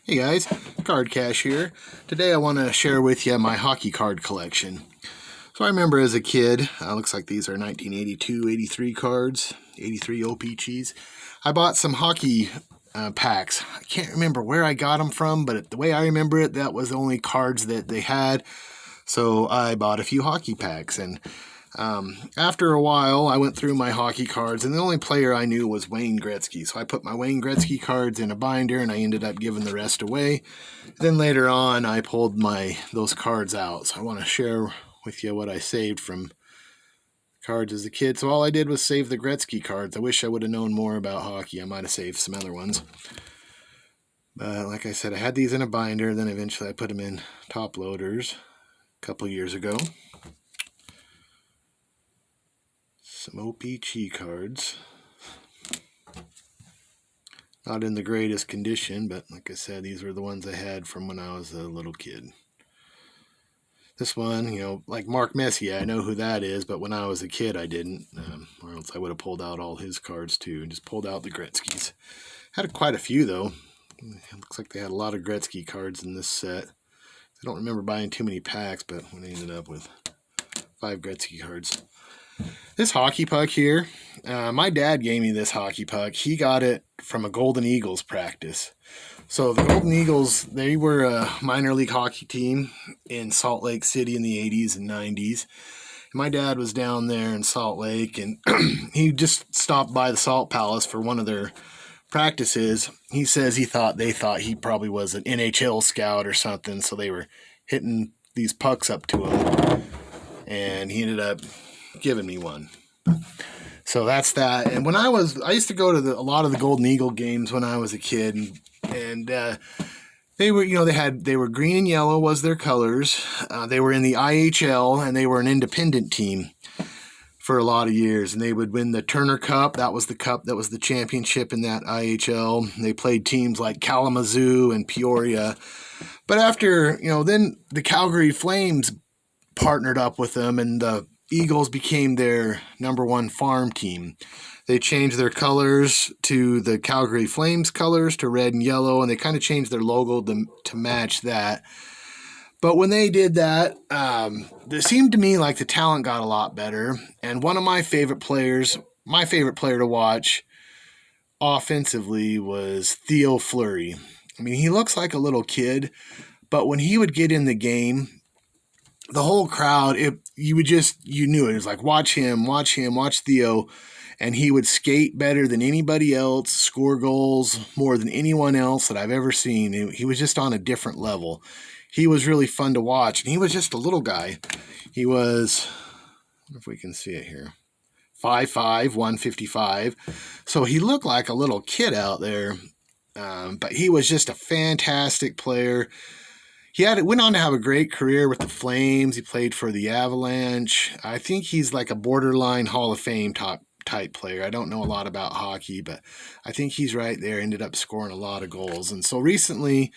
Hey guys, Card Cash here. Today I want to share with you my hockey card collection. So I remember as a kid, looks like these are 1982, 83 cards, 83 OPGs. I bought some hockey packs. I can't remember where I got them from, but the way I remember it, that was the only cards that they had. So I bought a few hockey packs, and after a while, I went through my hockey cards, and the only player I knew was Wayne Gretzky. So I put my Wayne Gretzky cards in a binder, and I ended up giving the rest away. Then later on, I pulled those cards out. So I want to share with you what I saved from cards as a kid. So all I did was save the Gretzky cards. I wish I would have known more about hockey. I might have saved some other ones. But like I said, I had these in a binder. Then eventually I put them in top loaders a couple years ago. Some OPG cards. Not in the greatest condition, but like I said, these were the ones I had from when I was a little kid. This one, like Mark Messier, I know who that is, but when I was a kid, I didn't. Or else I would have pulled out all his cards too, and just pulled out the Gretzky's. Had quite a few, though. It looks like they had a lot of Gretzky cards in this set. I don't remember buying too many packs, but I ended up with 5 Gretzky cards. This hockey puck here, my dad gave me this hockey puck. He got it from a Golden Eagles practice. So the Golden Eagles, they were a minor league hockey team in Salt Lake City in the 80s and 90s. And my dad was down there in Salt Lake, and he just stopped by the Salt Palace for one of their practices. He says they thought he probably was an NHL scout or something, so they were hitting these pucks up to him. And he ended up giving me one. So that's that. And I used to go to a lot of the Golden Eagle games when I was a kid, and they were, they were green and yellow was their colors. They were in the IHL, and they were an independent team for a lot of years, and they would win the Turner Cup. That was the cup that was the championship in that IHL. They played teams like Kalamazoo and Peoria. But after, then the Calgary Flames partnered up with them, and the Eagles became their number one farm team. They changed their colors to the Calgary Flames colors, to red and yellow, and they kind of changed their logo to match that. But when they did that, it seemed to me like the talent got a lot better. And one of my favorite player to watch offensively was Theo Fleury. I mean, he looks like a little kid, but when he would get in the game, the whole crowd, you knew it. It was like, watch him, watch Theo. And he would skate better than anybody else, score goals more than anyone else that I've ever seen. He was just on a different level. He was really fun to watch. And he was just a little guy. He was, I don't know if we can see it here, 5'5", 155. So he looked like a little kid out there. But he was just a fantastic player. Went on to have a great career with the Flames. He played for the Avalanche. I think he's like a borderline Hall of Fame type player. I don't know a lot about hockey, but I think he's right there. Ended up scoring a lot of goals. And so recently,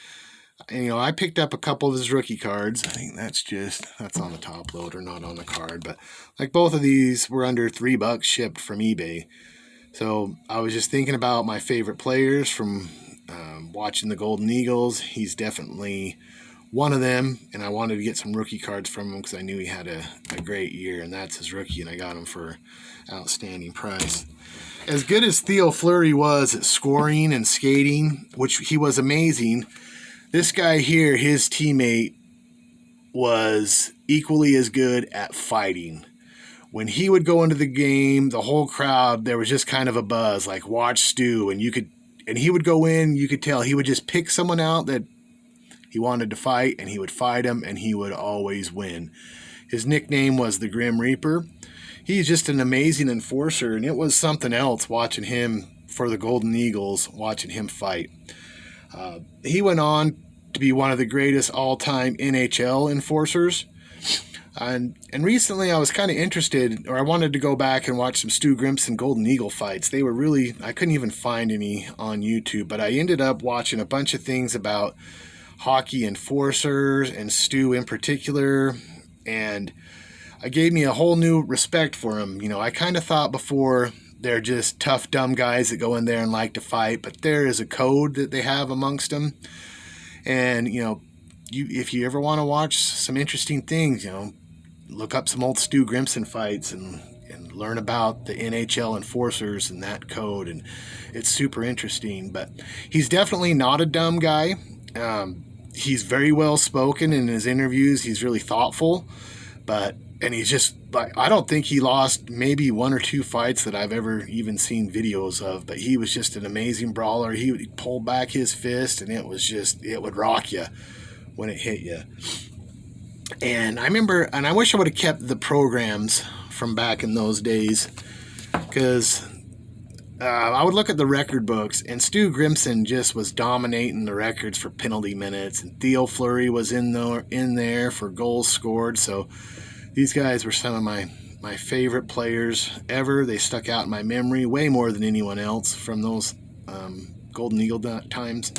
I picked up a couple of his rookie cards. I think that's on the top loader, not on the card. But like both of these were under $3 shipped from eBay. So I was just thinking about my favorite players from watching the Golden Eagles. He's definitely one of them, and I wanted to get some rookie cards from him because I knew he had a great year, and that's his rookie, and I got him for outstanding price. As good as Theo Fleury was at scoring and skating, which he was amazing, this guy here, his teammate, was equally as good at fighting. When he would go into the game, the whole crowd, there was just kind of a buzz, like, watch Stu, and he would go in, you could tell he would just pick someone out that he wanted to fight, and he would fight him, and he would always win. His nickname was the Grim Reaper. He's just an amazing enforcer, and it was something else watching him for the Golden Eagles, watching him fight. He went on to be one of the greatest all-time NHL enforcers. And recently I was kind of interested, or I wanted to go back and watch some Stu Grimson Golden Eagle fights. They were I couldn't even find any on YouTube, but I ended up watching a bunch of things about hockey enforcers and Stu in particular, and it gave me a whole new respect for him. I kind of thought before they're just tough, dumb guys that go in there and like to fight, but there is a code that they have amongst them. And, if you ever want to watch some interesting things, look up some old Stu Grimson fights and learn about the NHL enforcers and that code. And it's super interesting. But he's definitely not a dumb guy. He's very well spoken in his interviews. He's really thoughtful. And he's just like, I don't think he lost maybe 1 or 2 fights that I've ever even seen videos of, but he was just an amazing brawler. He would pull back his fist and it would rock you when it hit you. And I remember, and I wish I would have kept the programs from back in those days, because I would look at the record books, and Stu Grimson just was dominating the records for penalty minutes, and Theo Fleury was in there for goals scored. So these guys were some of my favorite players ever. They stuck out in my memory way more than anyone else from those Golden Eagle times.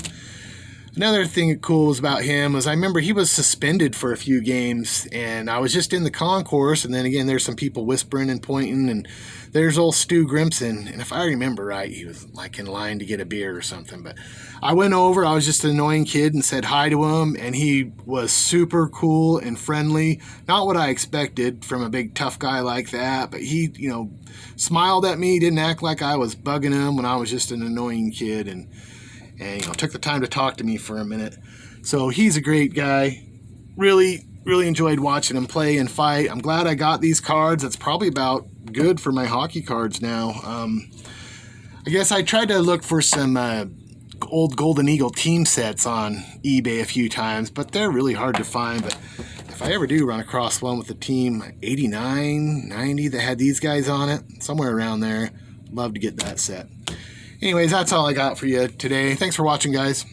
Another thing cool was about him was I remember he was suspended for a few games, and I was just in the concourse, and then again there's some people whispering and pointing, and there's old Stu Grimson, and if I remember right, he was like in line to get a beer or something. But I went over, I was just an annoying kid, and said hi to him, and he was super cool and friendly. Not what I expected from a big tough guy like that, but he, smiled at me, didn't act like I was bugging him when I was just an annoying kid, and took the time to talk to me for a minute. So he's a great guy. Really, really enjoyed watching him play and fight. I'm glad I got these cards. That's probably about good for my hockey cards now. I guess I tried to look for some old Golden Eagle team sets on eBay a few times, but they're really hard to find. But if I ever do run across one with a team 89, 90 that had these guys on it, somewhere around there, love to get that set. Anyways, that's all I got for you today. Thanks for watching, guys.